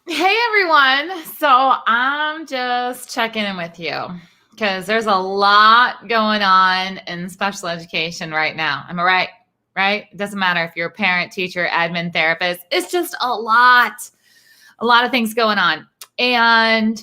Hey everyone. So I'm just checking in with you because there's a lot going on in special education right now. Am I right? Right? It doesn't matter if you're a parent, teacher, admin, therapist. It's just a lot of things going on. And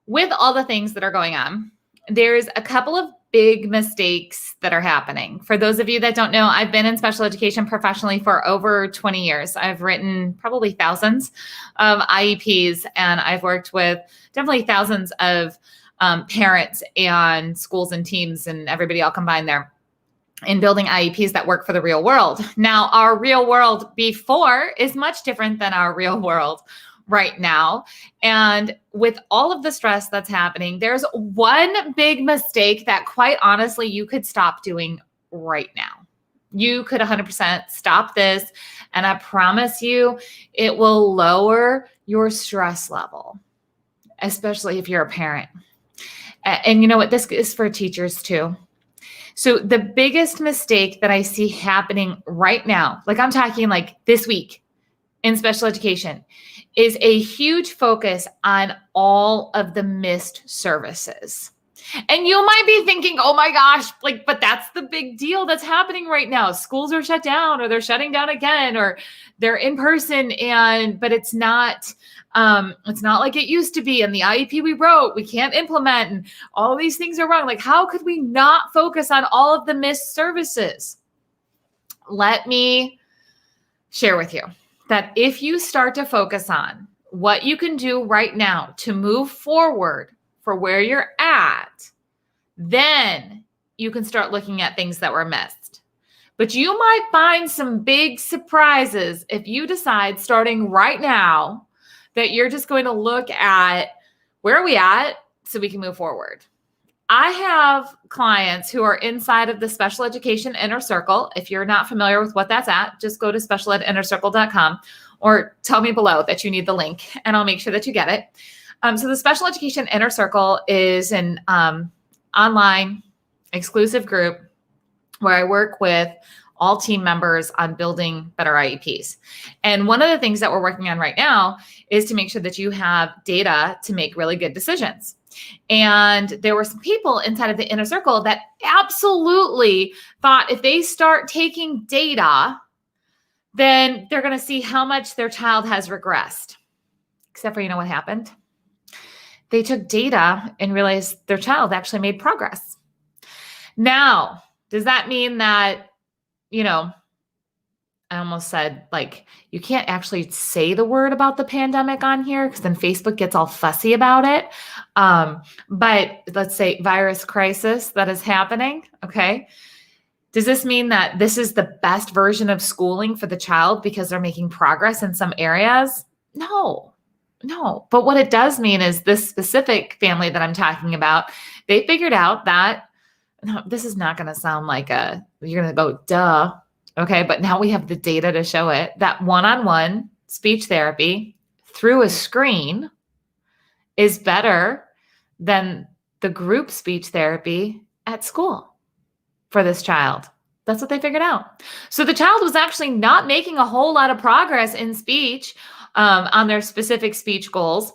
with all the things that are going on, there's a couple of big mistakes that are happening. For those of you that don't know, I've been in special education professionally for over 20 years. I've written probably thousands of IEPs, and I've worked with definitely thousands of parents and schools and teams and everybody all combined there in building IEPs that work for the real world. Now, our real world before is much different than our real world right now. And with all of the stress that's happening, there's one big mistake that, quite honestly, you could stop doing right now. You could 100% stop this. And I promise you, it will lower your stress level, especially if you're a parent. And you know what? This is for teachers too. So the biggest mistake that I see happening right now, like I'm talking like this week in special education, is a huge focus on all of the missed services. And you might be thinking, oh my gosh, like, but that's the big deal that's happening right now. Schools are shut down or they're shutting down again or they're in person but it's not like it used to be. And the IEP we wrote, we can't implement and all these things are wrong. Like, how could we not focus on all of the missed services? Let me share with you that if you start to focus on what you can do right now to move forward for where you're at, then you can start looking at things that were missed. But you might find some big surprises if you decide starting right now that you're just going to look at where are we at so we can move forward. I have clients who are inside of the special education inner circle. If you're not familiar with what that's at, just go to specialedinnercircle.com or tell me below that you need the link and I'll make sure that you get it. So the special education inner circle is an online exclusive group where I work with all team members on building better IEPs. And one of the things that we're working on right now is to make sure that you have data to make really good decisions. And there were some people inside of the inner circle that absolutely thought if they start taking data, then they're going to see how much their child has regressed. Except for, you know what happened? They took data and realized their child actually made progress. Now, does that mean that, I almost said, like, you can't actually say the word about the pandemic on here because then Facebook gets all fussy about it. But let's say virus crisis that is happening. Okay. Does this mean that this is the best version of schooling for the child because they're making progress in some areas? No. But what it does mean is this specific family that I'm talking about, they figured out that, no, this is not going to sound like you're going to go, duh. Okay. But now we have the data to show it, that one-on-one speech therapy through a screen is better than the group speech therapy at school for this child. That's what they figured out. So the child was actually not making a whole lot of progress in speech on their specific speech goals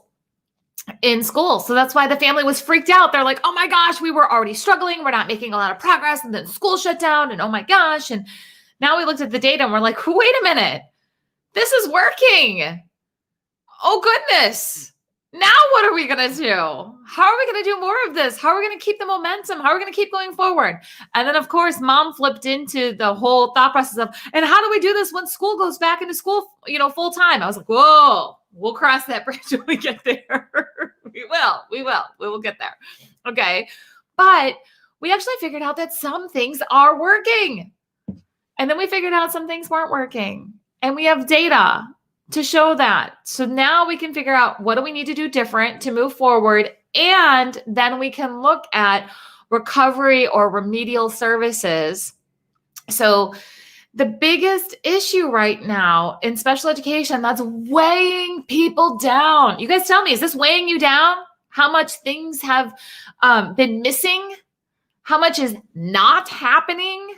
in school. So that's why the family was freaked out. They're like, oh my gosh, we were already struggling. We're not making a lot of progress. And then school shut down and oh my gosh. And now we looked at the data and we're like, wait a minute, this is working. Oh goodness. Now what are we going to do? How are we going to do more of this? How are we going to keep the momentum? How are we going to keep going forward? And then of course, mom flipped into the whole thought process of, and how do we do this when school goes back into school, full time? I was like, whoa, we'll cross that bridge when we get there. We will get there. Okay. But we actually figured out that some things are working. And then we figured out some things weren't working. And we have data to show that. So now we can figure out what do we need to do different to move forward. And then we can look at recovery or remedial services. So the biggest issue right now in special education that's weighing people down. You guys tell me, is this weighing you down? How much things have been missing? How much is not happening?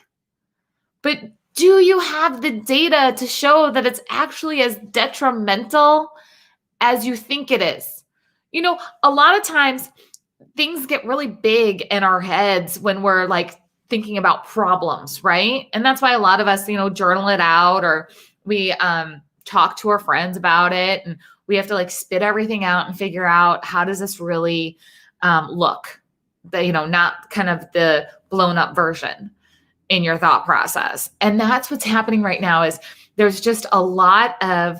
But do you have the data to show that it's actually as detrimental as you think it is. A lot of times things get really big in our heads when we're like thinking about problems, right? And that's why a lot of us, journal it out, or we talk to our friends about it, and we have to like spit everything out and figure out, how does this really look? Not kind of the blown up version in your thought process. And that's what's happening right now, is there's just a lot of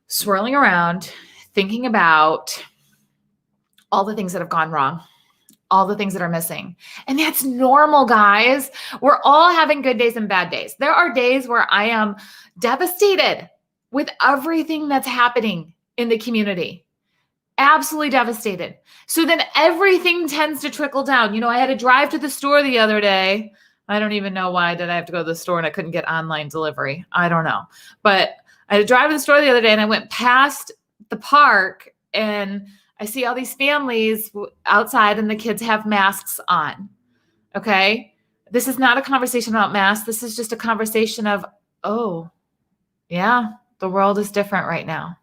swirling around, thinking about all the things that have gone wrong, all the things that are missing. And that's normal, guys. We're all having good days and bad days. There are days where I am devastated with everything that's happening in the community. Absolutely devastated. So then everything tends to trickle down. I had to drive to the store the other day. I don't even know why did I have to go to the store and I couldn't get online delivery. I don't know. But I had to drive to the store the other day, and I went past the park, and I see all these families outside, and the kids have masks on. Okay. This is not a conversation about masks. This is just a conversation of, oh yeah, the world is different right now.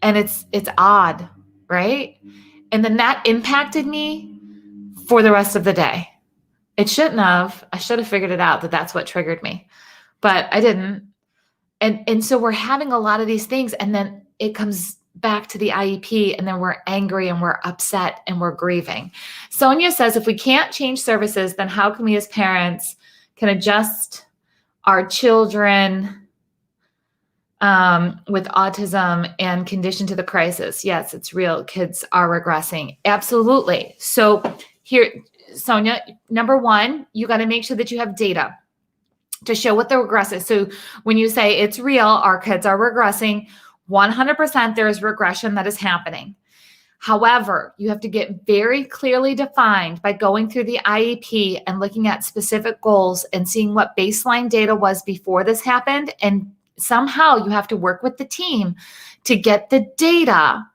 And it's odd, right? And then that impacted me for the rest of the day. It shouldn't have. I should have figured it out that that's what triggered me, but I didn't. And so we're having a lot of these things, and then it comes back to the IEP, and then we're angry and we're upset and we're grieving. Sonia says, if we can't change services, then how can we as parents can adjust our children with autism and condition to the crisis? Yes, it's real. Kids are regressing. Absolutely. So here, Sonia, number one, you got to make sure that you have data to show what the regress is. So when you say it's real, our kids are regressing, 100% there is regression that is happening. However, you have to get very clearly defined by going through the IEP and looking at specific goals and seeing what baseline data was before this happened. And somehow you have to work with the team to get the data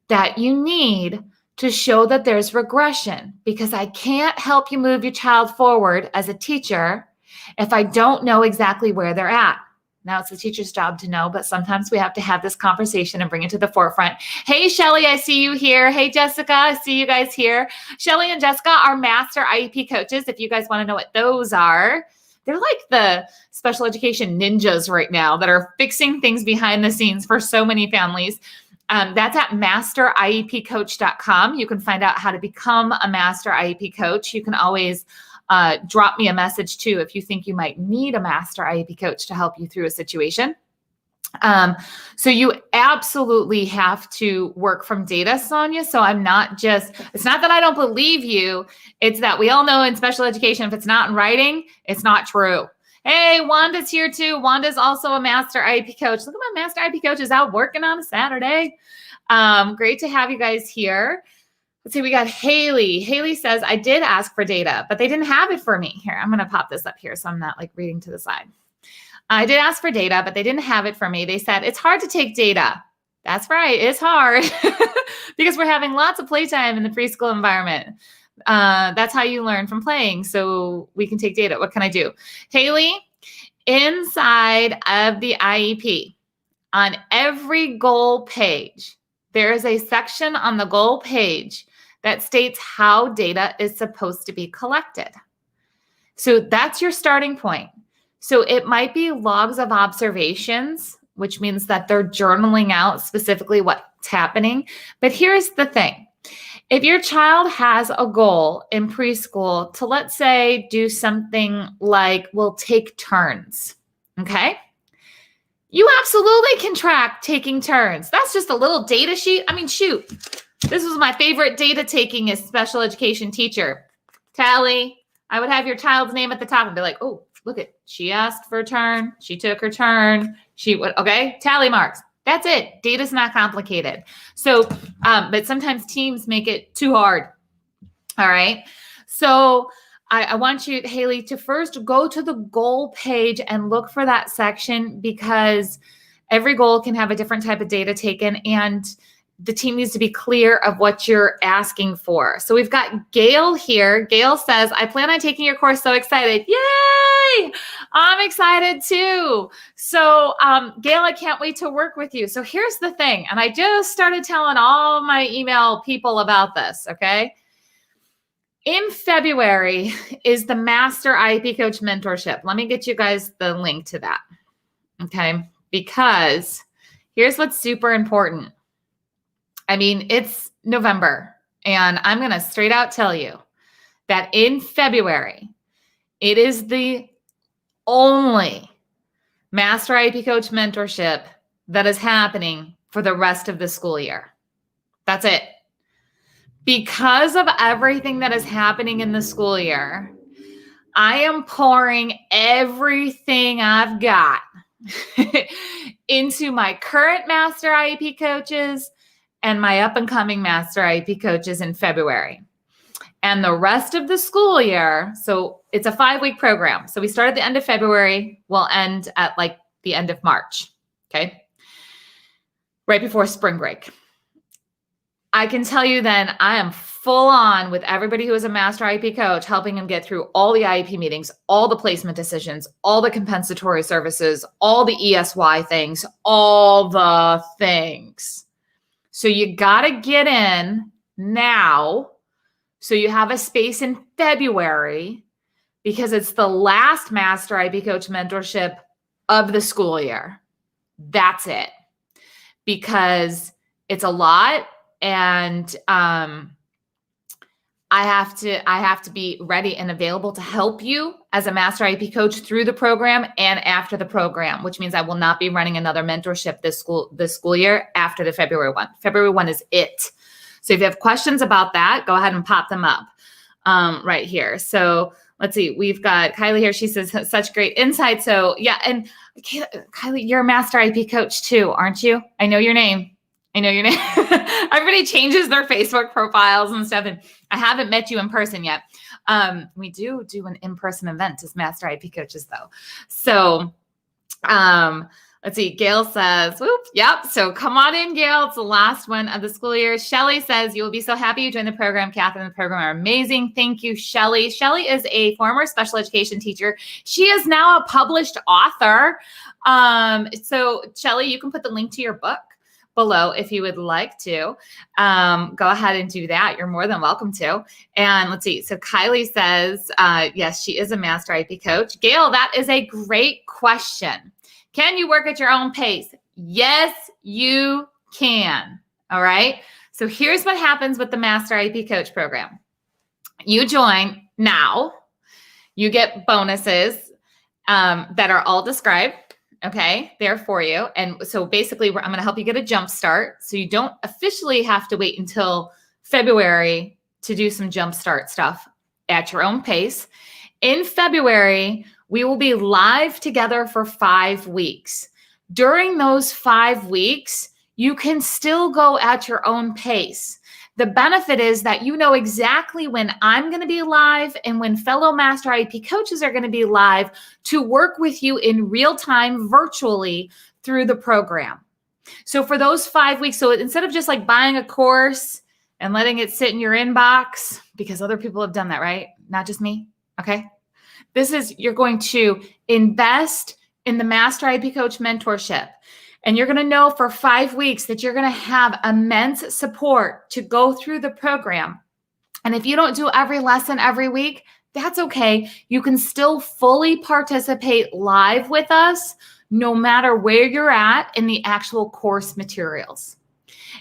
that you need to show that there's regression, because I can't help you move your child forward as a teacher if I don't know exactly where they're at. Now it's the teacher's job to know, but sometimes we have to have this conversation and bring it to the forefront. Hey, Shelly, I see you here. Hey, Jessica, I see you guys here. Shelly and Jessica are master IEP coaches. If you guys want to know what those are, they're like the special education ninjas right now that are fixing things behind the scenes for so many families. That's at masteriepcoach.com. You can find out how to become a master IEP coach. You can always drop me a message too if you think you might need a master IEP coach to help you through a situation. So you absolutely have to work from data, Sonia. So it's not that I don't believe you. It's that we all know in special education, if it's not in writing, it's not true. Hey, Wanda's here too. Wanda's also a master IEP coach. Look at my master IEP coach is out working on a Saturday. Great to have you guys here. Let's see, we got Haley. Haley says, I did ask for data, but they didn't have it for me. Here, I'm going to pop this up here so I'm not like reading to the side. I did ask for data, but they didn't have it for me. They said, it's hard to take data. That's right. It's hard because we're having lots of playtime in the preschool environment. That's how you learn from playing. So we can take data. What can I do? Haley, inside of the IEP, on every goal page, there is a section on the goal page that states how data is supposed to be collected. So that's your starting point. So it might be logs of observations, which means that they're journaling out specifically what's happening. But here's the thing. If your child has a goal in preschool to, let's say, do something like we'll take turns, okay? You absolutely can track taking turns. That's just a little data sheet. I mean, shoot, this was my favorite data taking as special education teacher. Tally, I would have your child's name at the top and be like, oh, look at, she asked for a turn. She took her turn. Okay, tally marks. That's it. Data's not complicated. So, but sometimes teams make it too hard. All right. So I want you, Haley, to first go to the goal page and look for that section, because every goal can have a different type of data taken. And the team needs to be clear of what you're asking for. So we've got Gail here. Gail says, I plan on taking your course. So excited. Yay! I'm excited too. So Gail, I can't wait to work with you. So here's the thing. And I just started telling all my email people about this, okay? In February is the Master IEP Coach Mentorship. Let me get you guys the link to that, okay? Because here's what's super important. I mean, it's November, and I'm going to straight out tell you that in February, it is the only Master IEP Coach Mentorship that is happening for the rest of the school year. That's it. Because of everything that is happening in the school year, I am pouring everything I've got into my current Master IEP coaches and my up-and-coming Master IEP coaches in February. And the rest of the school year, so it's a 5-week program. So we start at the end of February, we'll end at like the end of March, okay? Right before spring break. I can tell you then I am full on with everybody who is a Master IEP coach, helping them get through all the IEP meetings, all the placement decisions, all the compensatory services, all the ESY things, all the things. So you got to get in now so you have a space in February, because it's the last Master IEP Coach Mentorship of the school year. That's it. Because it's a lot. And I have to be ready and available to help you as a Master IEP coach through the program and after the program, which means I will not be running another mentorship this school year after the February 1. February 1 is it. So if you have questions about that, go ahead and pop them up right here. So let's see. We've got Kylie here. She says, such great insight. So yeah. And Kylie, you're a Master IEP coach too, aren't you? I know your name. Everybody changes their Facebook profiles and stuff. And I haven't met you in person yet. We do an in-person event as Master IEP coaches though. So let's see. Gail says, whoop, yep. So come on in, Gail. It's the last one of the school year. Shelly says, you will be so happy you joined the program. Catherine and the program are amazing. Thank you, Shelly. Shelly is a former special education teacher. She is now a published author. So Shelly, you can put the link to your book below if you would like to. Go ahead and do that. You're more than welcome to. And let's see. So Kylie says, yes, she is a Master IEP coach. Gail, that is a great question. Can you work at your own pace? Yes, you can. All right. So here's what happens with the Master IEP coach program. You join now, you get bonuses that are all described. Okay, there for you. And so basically, I'm going to help you get a jump start. So you don't officially have to wait until February to do some jump start stuff at your own pace. In February, we will be live together for 5 weeks. During those 5 weeks, you can still go at your own pace. The benefit is that you know exactly when I'm going to be live and when fellow Master IEP coaches are going to be live to work with you in real time virtually through the program. So for those 5 weeks, so instead of just like buying a course and letting it sit in your inbox, because other people have done that, right? Not just me. Okay. You're going to invest in the Master IEP Coach Mentorship. And you're going to know for 5 weeks that you're going to have immense support to go through the program. And if you don't do every lesson every week, that's okay. You can still fully participate live with us, no matter where you're at in the actual course materials.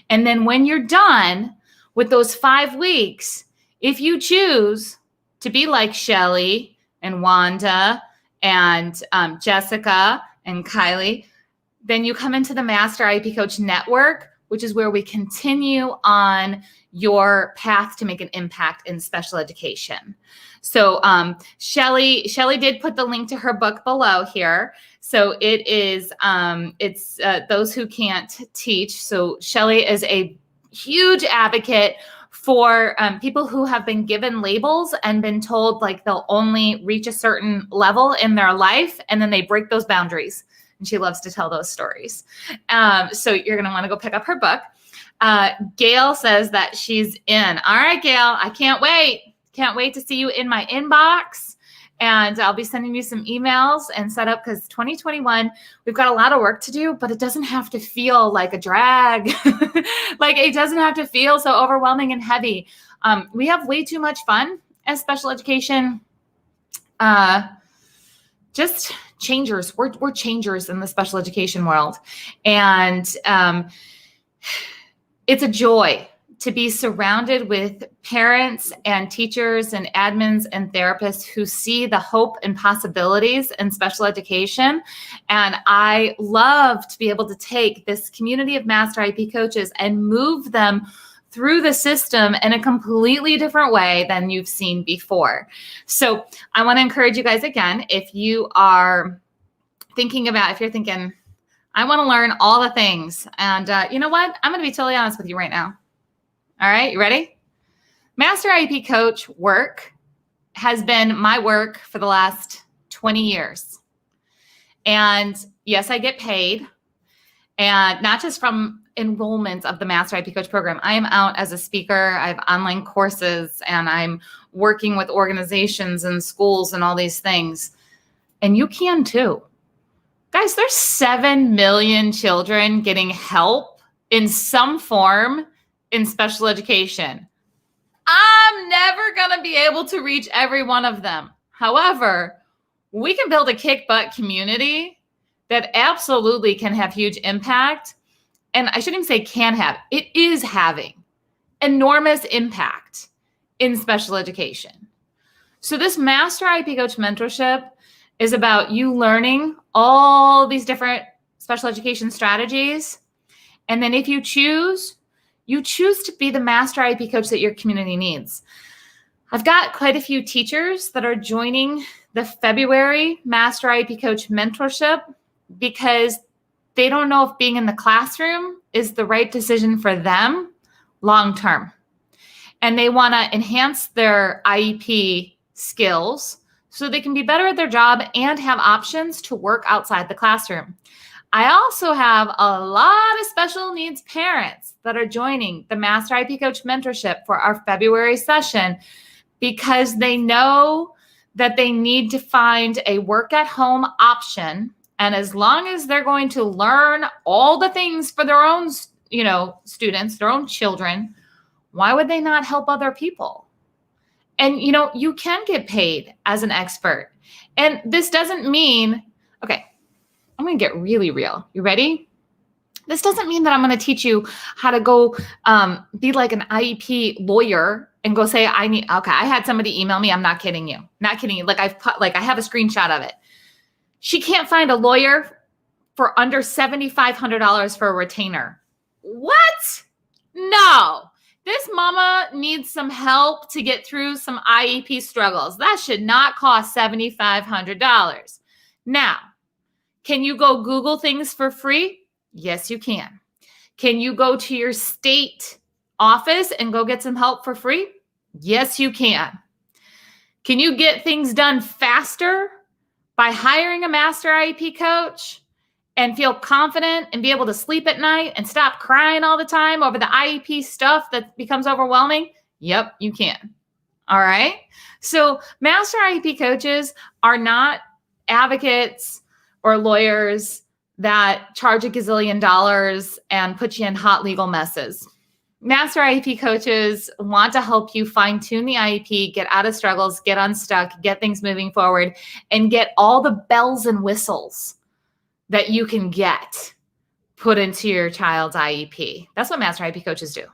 And then when you're done with those 5 weeks, if you choose to be like Shelly and Wanda and Jessica and Kylie, then you come into the Master IEP Coach Network, which is where we continue on your path to make an impact in special education. So Shelly did put the link to her book below here. So it is, it's Those Who Can't Teach. So Shelly is a huge advocate for people who have been given labels and been told like they'll only reach a certain level in their life, and then they break those boundaries. and she loves to tell those stories. So you're going to want to go pick up her book. Gail says that she's in. All right, Gail, I can't wait. Can't wait to see you in my inbox. And I'll be sending you some emails and set up, because 2021, we've got a lot of work to do, but it doesn't have to feel like a drag. Like, it doesn't have to feel so overwhelming and heavy. We have way too much fun as special education. Just changers. We're changers in the special education world. And it's a joy to be surrounded with parents and teachers and admins and therapists who see the hope and possibilities in special education. And I love to be able to take this community of master IEP coaches and move them through the system in a completely different way than you've seen before. So I want to encourage you guys again, if you're thinking, I want to learn all the things. And you know what? I'm going to be totally honest with you right now. All right, you ready? Master IEP coach work has been my work for the last 20 years. And yes, I get paid, and not just from enrollments of the Master IEP coach program. I am out as a speaker. I have online courses, and I'm working with organizations and schools and all these things. And you can too. Guys, there's 7 million children getting help in some form in special education. I'm never going to be able to reach every one of them. However, we can build a kick butt community that absolutely can have huge impact. And I shouldn't even say can have, it is having enormous impact in special education. So this Master IEP Coach mentorship is about you learning all these different special education strategies. And then if you choose to be the Master IEP coach that your community needs. I've got quite a few teachers that are joining the February Master IEP Coach mentorship because they don't know if being in the classroom is the right decision for them long term. And they want to enhance their IEP skills so they can be better at their job and have options to work outside the classroom. I also have a lot of special needs parents that are joining the Master IEP Coach mentorship for our February session because they know that they need to find a work at home option. And as long as they're going to learn all the things for their own, students, their own children, why would they not help other people? And, you can get paid as an expert. And this doesn't mean, okay, I'm going to get really real. You ready? This doesn't mean that I'm going to teach you how to go be like an IEP lawyer and go say, I had somebody email me. I'm not kidding you. Not kidding you. I have a screenshot of it. She can't find a lawyer for under $7,500 for a retainer. What? No. This mama needs some help to get through some IEP struggles. That should not cost $7,500. Now, can you go Google things for free? Yes, you can. Can you go to your state office and go get some help for free? Yes, you can. Can you get things done faster by hiring a Master IEP coach and feel confident and be able to sleep at night and stop crying all the time over the IEP stuff that becomes overwhelming? Yep, you can. All right. So Master IEP coaches are not advocates or lawyers that charge $1 gazillion and put you in hot legal messes. Master IEP coaches want to help you fine-tune the IEP, get out of struggles, get unstuck, get things moving forward, and get all the bells and whistles that you can get put into your child's IEP. That's what Master IEP coaches do.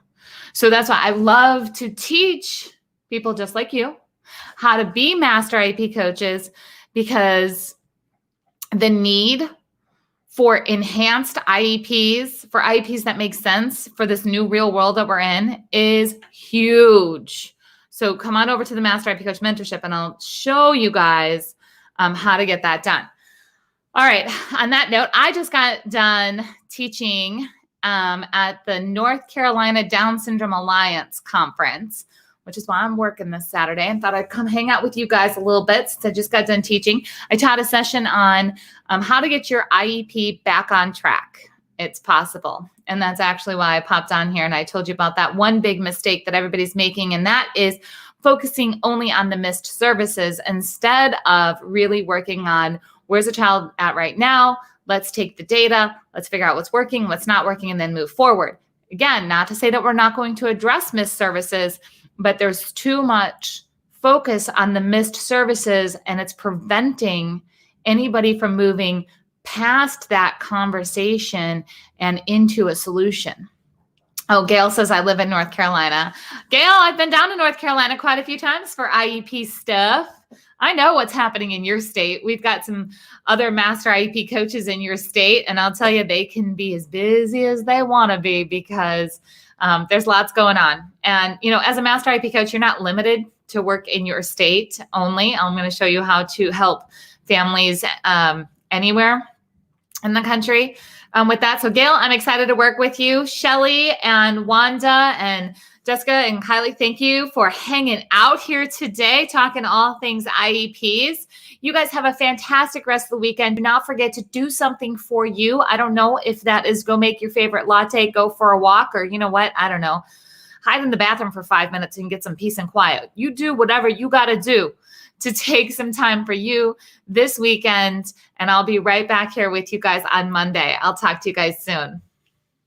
So that's why I love to teach people just like you how to be Master IEP coaches, because the need for enhanced IEPs, for IEPs that make sense for this new real world that we're in, is huge. So come on over to the Master IEP Coach mentorship and I'll show you guys how to get that done. All right. On that note, I just got done teaching at the North Carolina Down Syndrome Alliance conference, which is why I'm working this Saturday, and thought I'd come hang out with you guys a little bit since I just got done teaching. I taught a session on how to get your IEP back on track. It's possible. And that's actually why I popped on here and I told you about that one big mistake that everybody's making, and that is focusing only on the missed services instead of really working on where's the child at right now. Let's take the data, let's figure out what's working, what's not working, and then move forward. Again, not to say that we're not going to address missed services, but there's too much focus on the missed services, and it's preventing anybody from moving past that conversation and into a solution. Oh, Gail says, I live in North Carolina. Gail, I've been down to North Carolina quite a few times for IEP stuff. I know what's happening in your state. We've got some other master IEP coaches in your state, and I'll tell you, they can be as busy as they want to be because there's lots going on. And, you know, as a master IEP coach, you're not limited to work in your state only. I'm going to show you how to help families anywhere in the country with that. So Gail, I'm excited to work with you. Shelly and Wanda and Jessica and Kylie, thank you for hanging out here today, talking all things IEPs. You guys have a fantastic rest of the weekend. Do not forget to do something for you. I don't know if that is go make your favorite latte, go for a walk, or you know what? I don't know. Hide in the bathroom for 5 minutes and get some peace and quiet. You do whatever you got to do to take some time for you this weekend. And I'll be right back here with you guys on Monday. I'll talk to you guys soon.